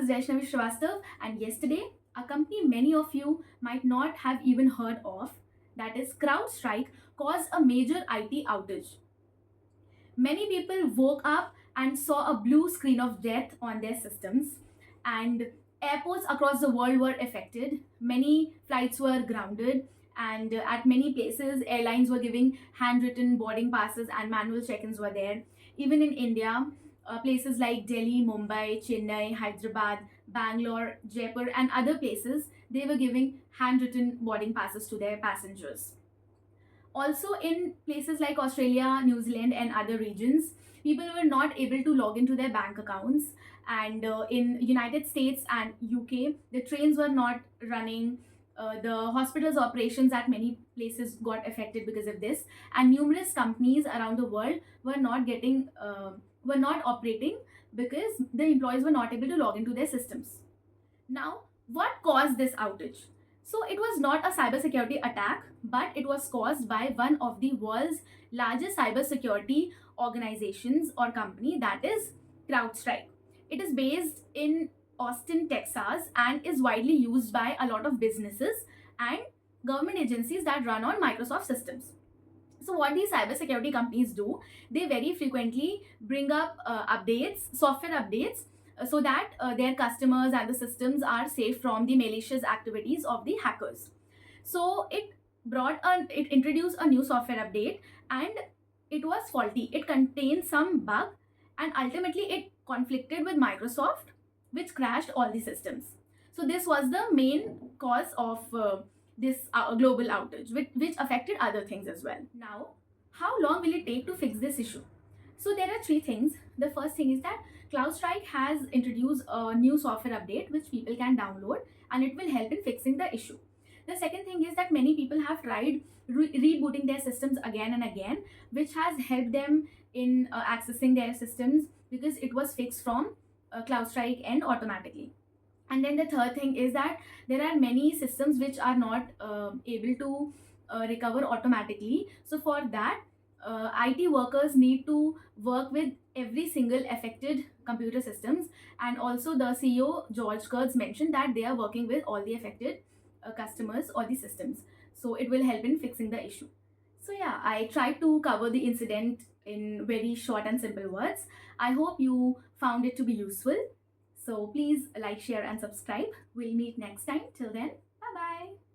Vaishnavi Srivastav, and yesterday, a company many of you might not have even heard of, that is CrowdStrike, caused a major IT outage. Many people woke up and saw a blue screen of death on their systems, and airports across the world were affected. Many flights were grounded, and at many places, airlines were giving handwritten boarding passes and manual check ins were there. Even in India, places like Delhi, Mumbai, Chennai, Hyderabad, Bangalore, Jaipur, and other places, they were giving handwritten boarding passes to their passengers. Also, in places like Australia, New Zealand, and other regions, people were not able to log into their bank accounts. And in United States and UK, the trains were not running. The hospitals operations at many places got affected because of this, and numerous companies around the world were not operating because the employees were not able to log into their systems. Now, what caused this outage? So, it was not a cybersecurity attack, but it was caused by one of the world's largest cybersecurity organizations or company, that is CrowdStrike. It is based in Austin, Texas, and is widely used by a lot of businesses and government agencies that run on Microsoft systems. So, what these cybersecurity companies do, they very frequently bring up updates, software updates, so that their customers and the systems are safe from the malicious activities of the hackers. So, it introduced a new software update, and it was faulty. It contained some bug, and ultimately it conflicted with Microsoft, which crashed all the systems. So, this was the main cause of this global outage, which affected other things as well. Now, how long will it take to fix this issue? So there are three things. The first thing is that CloudStrike has introduced a new software update which people can download, and it will help in fixing the issue. The second thing is that many people have tried rebooting their systems again and again, which has helped them in accessing their systems because it was fixed from CloudStrike end automatically. And then the third thing is that there are many systems which are not able to recover automatically. So for that, IT workers need to work with every single affected computer systems, and also the CEO George Kurtz mentioned that they are working with all the affected customers or the systems, so it will help in fixing the issue. So yeah, I tried to cover the incident in very short and simple words. I hope you found it to be useful. So please like, share, and subscribe. We'll meet next time. Till then, bye bye.